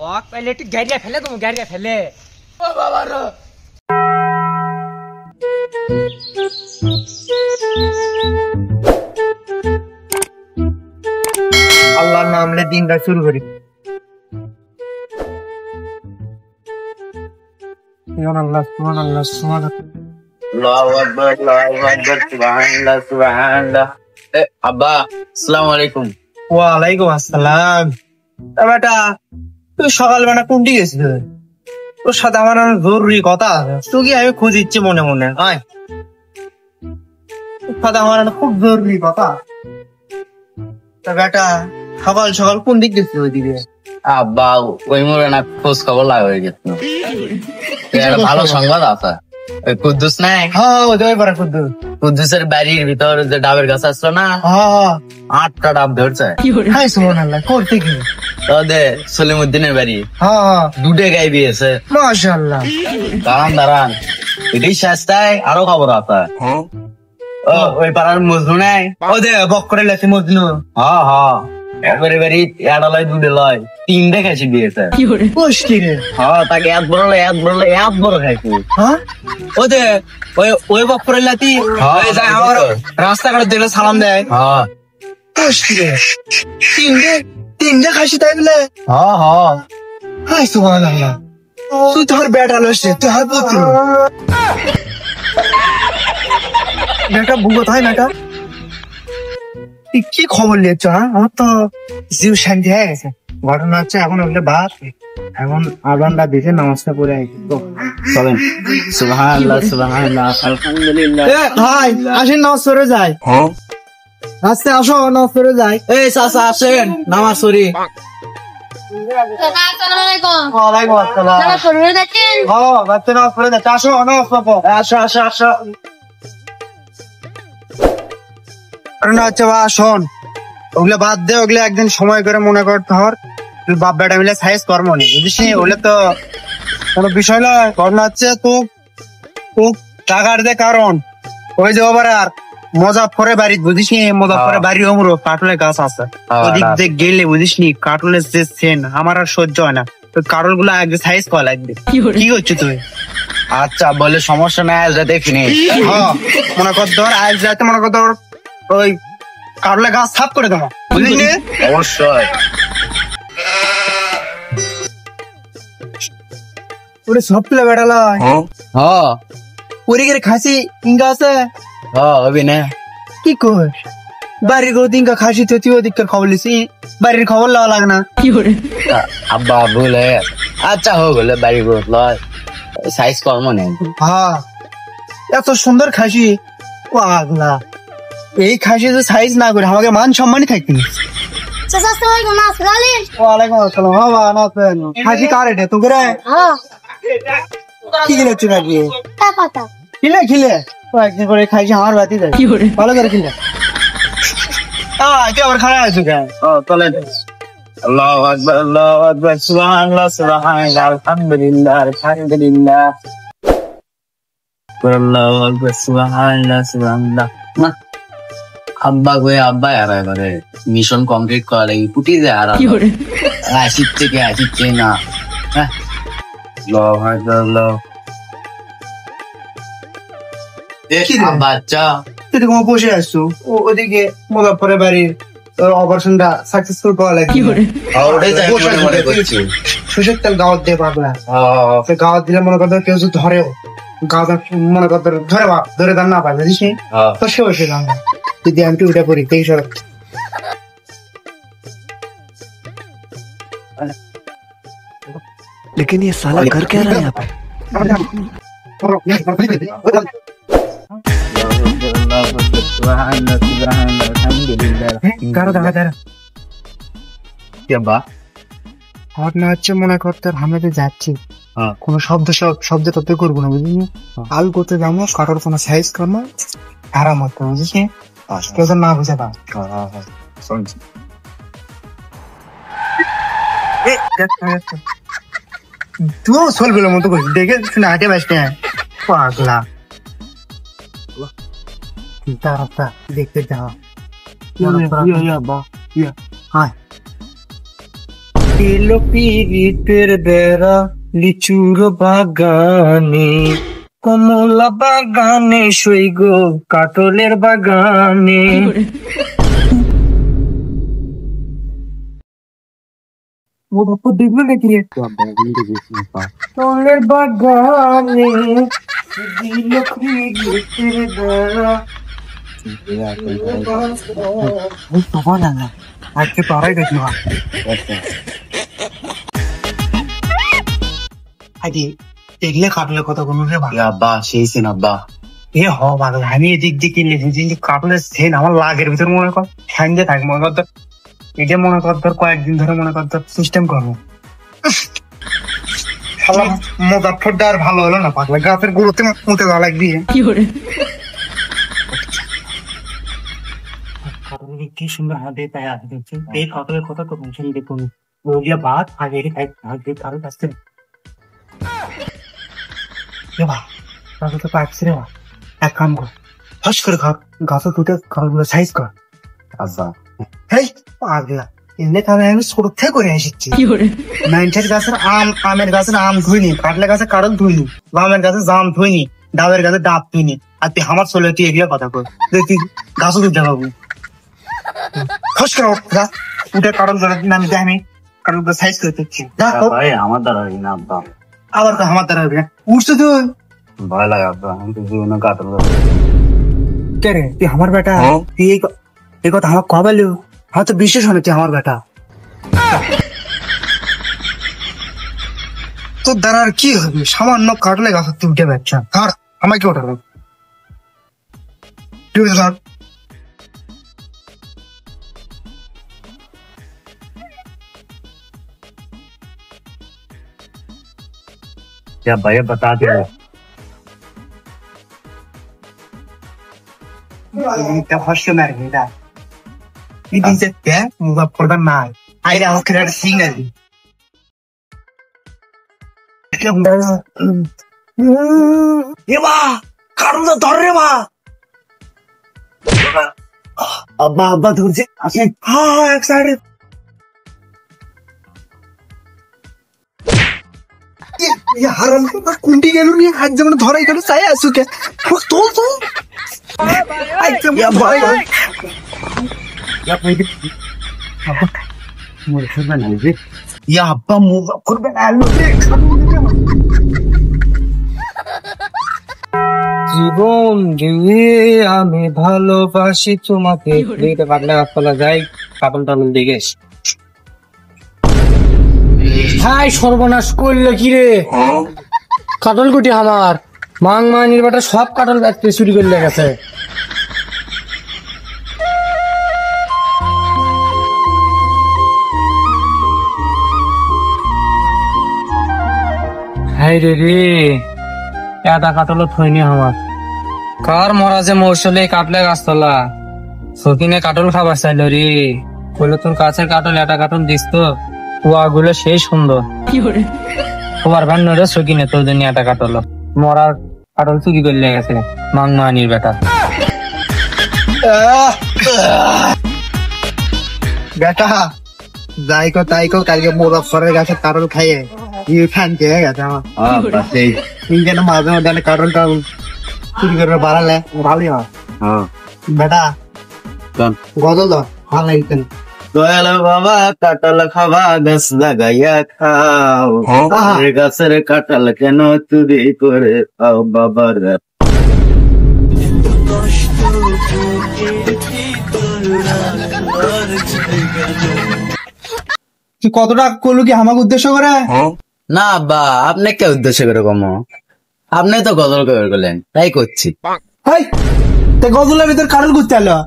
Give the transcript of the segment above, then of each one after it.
Okay পাইলে একটু গাড়িয়া ফেলে তুমি গাড়িয়া ফেলে ও বাবা রে আল্লাহর নাম লে দিনটা শুরু করি সুবহানাল্লাহ সুবহানাল্লাহ সুবহানাল্লাহ আল্লাহু আকবার সুবহানাল্লাহ সুবহানাল্লাহ আব্বা আসসালামু আলাইকুম ওয়া আলাইকুম আসসালাম বেটা তুই সকালবেলা কোনটি গেছিস তোর সাথে আমার জরুরি কথা আছে তুই কি আমি খুঁজিচ্ছি মনে মনে আয় সাথে আমার খুব জরুরি কথা তা বেটা সকাল সকাল কোন দিক গেছিস ওইদিকে আব্বা ওই মোরে না খোঁজ খবর লাগা হয়ে গেছে একটা ভালো সংবাদ আছে ওই কুদ্দুস নাই হ্যাঁ ওই পারে কুদ্দুসের বাড়ির ভিতর যে ডাবের গাছ আসলো না হ্যাঁ 8টা ডাব ধরছে হাই সুবহানাল্লাহ করতে কি ওদের সলিমুদ্দিনের বাড়ি হ্যাঁ দুটে গাই বিয়েছে মাশাআল্লাহ দাঁড়ান এটাই শেষটায় আরো খবর আছে ও ওই পাড়ার মজনু নাই ও দে বক করে লেছি মজনু হ্যাঁ হ্যাঁ একবারে বাড়ি এটা লয় দুটে লয় 3 খাইছি দিয়েছে পুষ্টি রে হ্যাঁ তাকে এত বড় খাইছি হ্যাঁ ও দে ওই বক করে লেতি হ্যাঁ, ওই যায় আমার রাস্তাঘাটে দিলে সালাম দেয় হ্যাঁ পুষ্টি রে তিনটে খাসি তাই বলে হ্যাঁ হ্যাঁ হাই সুবহানাল্লাহ তুই তোর বেটা লসে তুই হার পুত্র বেটা বুগো তাই বেটা তুই কি খবর নিয়েছ আমার তো জিও শান্তি হয়ে গেছে ঘটনা হচ্ছে এখন ওগুলো বাদ এখন আজানটা দিতে নামাজটা পড়ে চলেন সুবহানাল্লাহ সুবহানাল্লাহ আলহামদুলিল্লাহ ভাই আসেন নামাজ পড়ে যায় আস্তে আসো নামাজ পড়ে যায় এই চাচা আসেন নামাজ পড়ি ওয়ালাইকুম আসসালাম বাচ্চা নামাজ পড়ে যাচ্ছে আসো নামাজ পড়ো আসো আসো আসো না আচ্ছা বা শোন ওগুলো বাদ দে ওগুলো একদিন সময় করে মনে কর ধর তুই বাপ বেটা মিলে সাইজ কর্ম নেই বুঝিস ওগুলো তো কোনো বিষয় নয় ঘটনা হচ্ছে তো টাকার দে কারণ ওই যে ওবার আর মজাফরে বাড়ি বুঝিস নি মজাফরে বাড়ি অমরো কাটলের গাছ আছে ওদিক দিয়ে গেলে বুঝিস নি কাটলের যে সেন আমার আর সহ্য হয় না তো কাটল গুলো আগে সাইজ করা লাগবে কি করছিস তুই আচ্ছা বলে সমস্যা নাই আজ রাতে ফিনিশ হ্যাঁ মনে কর ধর আজ রাতে মনে কর ধর ওই কাটলের গাছ সাফ করে দেবো বুঝলি নি অবশ্যই ওরে সব পিলা বেড়ালা হ্যাঁ ওরে গেলে খাসি ইঙ্গা আছে হ্যাঁ হবি না কি কর বাড়ির গদিনকা খাসি তো তুই ওদিককার খবর লিসি বাড়ির খবর লওয়া লাগে না আব্বা ভুল হয়ে গেছে আচ্ছা হোক হলে বাড়ি গ্রোথ লয় সাইজ কর্ম নেই হ্যাঁ এত সুন্দর খাসি ও আগলা এই খাসি যে সাইজ না করে আমাকে মান সম্মানই থাকতি ওয়ালাইকুম আসসালাম হ্যাঁ বা না খাসি কার এটা তো করে কি কিনে চুনা দিয়ে খিলে একদিন করে খাইছি আমার বাতি দেয় ভালো করে খিলে আবার খারাপ আছো কেন চলেন আল্লাহু আকবার সুবহানাল্লাহ সুবহানাল্লাহ আলহামদুলিল্লাহ আলহামদুলিল্লাহ আল্লাহু আকবার সুবহানাল্লাহ সুবহানাল্লাহ আব্বা গো আব্বা আর এবারে মিশন কমপ্লিট করা লাগি পুটি যায় আর আসিচ্ছে না আল্লাহু আকবার বাচ্চা তুই তোমার বসে আসছো ওদিকে মুজাফফরের বাড়ির অপারেশনটা সাকসেসফুল করা লাগে সুশের তেল গাওয়াত দিয়ে পাগলা গাওয়াত দিলে মনে করতে কেউ যদি ধরেও গাওয়া মনে করতে ধরে বাপ ধরে দান না পায় বুঝিস তো সে বসে যাও যদি আমি উঠে পড়ি এই সব लेकिन ये साला कर क्या रहा है यहाँ पे ঘটনা হচ্ছে মনে করতে আমরা তো যাচ্ছি কোনো শব্দ তত্ত্ব করবো না বুঝলি আল করতে যাবো কাটার কোনো সাইজ করবো আরাম হতো বুঝিস কেউ তো না বুঝে পাও তুইও চলবে মতো করিস দেখে শুনে হাঁটে বাসতে পাগলা দেখতে যাও এলো পিরিতের বেড়া লিচুর বাগানে, কমলা বাগানে সইগ কাটলের বাগানে। ও বাপু দেখলো নাকি রে? কাটলের বাগানে দিল পিরিতের বেড়া। আজকে পাড়াই দেখলো আগে এগুলো কাটলে কত কোনো রে ভাই? আব্বা সেই সিন আব্বা। এ হ পাগল, আমি এদিক দিয়ে কিনলে কাটলের সেন আমার লাগের ভিতর মনে কর ফ্যান দিয়ে থাক মনে কর তোর। এটা মনে কর তোর কয়েকদিন ধরে মনে কর তোর সিস্টেম করবো। মোজাফরটা আর ভালো হলো না পাগলা, গাছের গুঁড়োতে মুতে দেওয়া লাগবি। কি সুন্দর হাতে তাই আসে দেখছি এই কাটলের কথা তো টেনশন দেখুন ওগুলা বাদ আগে আগে কারো কাছ থেকে তাহলে তো পাচ্ছি রে। এক কাম কর, ফস করে খাও গাছ দুটো কালগুলো সাইজ কর। আব্বা হেই পাগলা, এমনি তাহলে আমি ছোট থেকে করে এসেছি। নাইনটের গাছের আমের গাছের আম ধুইনি, কাটলে গাছে কাটল ধুইনি, জামের গাছে জাম ধুইনি, ডাবের গাছে ডাব ধুইনি, আর তুই আমার চলে তুই এগুলো কথা কর তুই গাছও দুধ পাবো। ফস করে যা উঠে কাটল নামি দেয়, আমি কাটলগুলো সাইজ করে দিচ্ছি। আমার দ্বারা হয় না আব্বা। আবার তো আমার দ্বারা হবে না, উঠছে তুই। ভয় লাগে আব্বা, আমি তো জীবনে কাটল। কে রে তুই আমার বেটা? তুই এই কথা আমার কবে লো? আমার তো বিশ্বাস হয় না তুই আমার বেটা। তোর দ্বারা আর কি হবে? সামান্য কাটলে গাছ তুই উঠে বেড়ছা, ধর আমাকে ওঠাবো। ঠিক আছে ধর। क्या भैया बता दो। ফসকে মারবি না এই দিন যে মুজাফরটা নাই আইরে আমাকে একটা সিগন্যাল দি। এবা কারণ তো ধর রে বা। আব্বা আব্বা ধরছে আসেন। হ্যাঁ এক সাইডে হারাম কুন্টি গেল নিয়ে হাত যেমন ধরাই গেল চাই আসুকে তোল তোল। আব্বা মুভা করবে না। জীবন দিয়ে আমি ভালোবাসি তোমাকে। পাগলা গাছপালা যাই কাপল টাপল দিকে। হাই সর্বনাশ করলো কি রে? কাটল কুটি আমার মাং মানির বাটা সব কাটল ব্যাগতে চুরি করে গেছে। হাই রে রে এটা কাটল থইনি আমার। কার মরা যে মৌসলে কাটলে গাছতলা সকিনে কাটল খাবার চাইলো রে। বলে তোর কাছের কাটল এটা কাটল দিস তো কুয়াগুলো সেই সুন্দর। তোমার ভান্ড সকিনে তোর জন্য এটা কাটল মরার কাটল চুরি করলে গেছে মাংমানির বেটা। বেটা যাইকো তাইকো কালকে মুজাফরের গাছে কাটল খাইয়ে ফ্যান খেয়ে গেছে আমার। তুই যেন মাঝে মধ্যে কাটল টাটল চুরি করে বাড়ালে ভালোই হয়। বেটা গজল ধর ভালো লাগতেন। দয়াল বাবা কাটাল খাবা গাছ লাগাইয়া খাও, গাছের কাটাল কেন চুরি করে খাও বাবার। তুই কতটা করলো কি আমাকে উদ্দেশ্য করে? না আব্বা আপনি কে উদ্দেশ্য করে কম, আপনি তো গজল করে করলেন তাই করছি। হাই গজলের ভিতর কাটল করতে এলো,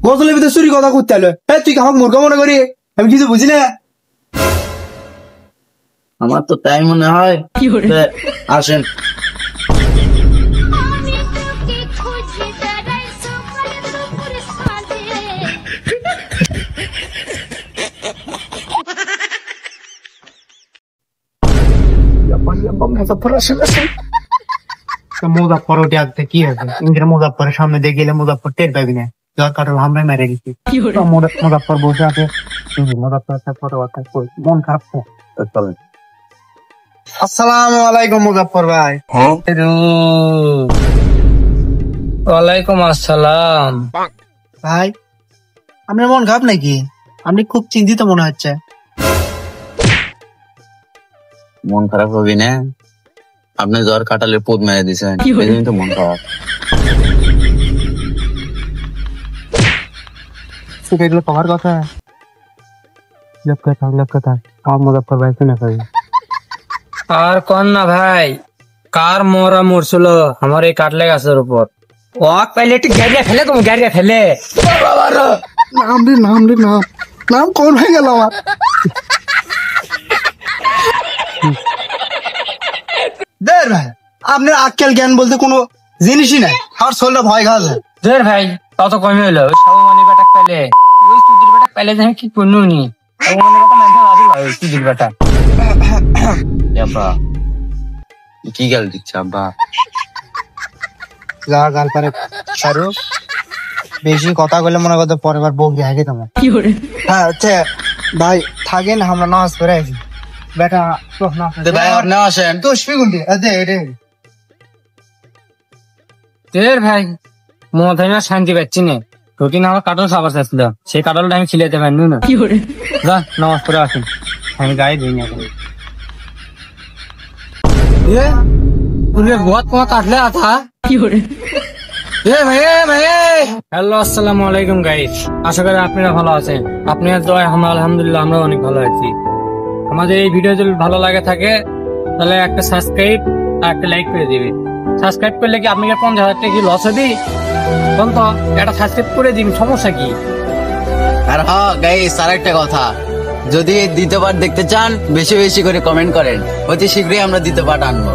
গজলের ভিতর চুরি কথা করতে এলো। তুই আমাকে মূর্খ মনে করি? আমি কিছু বুঝি না। আমার তো তাই মনে হয়। আসেন মুজাফর ওটি আসতে কি আছে? মুজাফরের সামনে দিয়ে গেলে মুজাফর টের পাবি না কাটল আমরা মেরে গেছি। মুজাফর বসে আছে মুজাফফরের সাথে কথাবার্তা কই, মন খারাপ তো। চলেন। আসসালামু আলাইকুম মুজাফফর ভাই। ওয়ালাইকুম আসসালাম। ভাই আপনার মন খারাপ নাকি? আপনি খুব চিন্তিত মনে হচ্ছে। মন খারাপ হবে না, আপনি জ্বর কাটালে পোদ মেরে দিছেন, এই জন্য তো মন খারাপ। এগুলো তোমার কথা, আমার মুজাফফর ভাই শুনে পাবি। আর কোন না ভাই, কার মরা মরছিল আমার এই কাটলে গাছের উপর। ওয়াক পাইলে একটু গাড়িয়া ফেলে, তুমি গাড়িয়া ফেলে। নাম রে নাম রে নাম, নাম কোন হয়ে গেল আমার। দেখ ভাই, আপনার আক্কেল জ্ঞান বলতে কোনো জিনিসই নাই, আমার শরীরটা ভয় খাওয়া। দের ভাই তত কমে হলো, ওই সাবমানি বেটা পাইলে, ওই চুদির বেটা পাইলে যে আমি কি করবো নি, সাবমানি বেটা মানতে রাজি হয়, ওই চুদির বেটা। আব্বা কি গাল দিচ্ছে আব্বা? যা গাল পারে সারু, বেশি কথা বলে মনে করতে পরের বার বকবে আগে তোমার। হ্যাঁ আচ্ছা ভাই থাকেন, আমরা নামাজ পড়ে আছি। বেটা ভাই আপনি আসেন। তো শুগুন্ডি আদে রে। দের ভাই মদ না শান্তি পাচ্ছি না, প্রতিদিন আমার কাটল খাবার চাচ্ছিল, সেই কাটলটা আমি খিলাতে পারিনি না। যা নামাজ পড়ে আসুন, আমি গায়ে দিই না। বহুত তোমার কাটলে আথা হ্যালো আসসালামু আলাইকুম গাইস, আশা করি আপনারা ভালো আছেন। আপনার দোয়ায় আমরা আলহামদুলিল্লাহ আমরা অনেক ভালো আছি। আমাদের এই ভিডিও যদি ভালো লাগে থাকে তাহলে একটা সাবস্ক্রাইব আর একটা লাইক করে দিবে। সাবস্ক্রাইব করলে কি আপনি 50,000 টাকা কি লস হবে? কোন তো একটা সাবস্ক্রাইব করে দিন, সমস্যা কি? আর হ্যাঁ গাইস, আর একটা কথা, যদি দ্বিতীয়বার দেখতে চান বেশি বেশি করে কমেন্ট করেন, অতি শীঘ্রই আমরা দ্বিতীয়বার আনবো।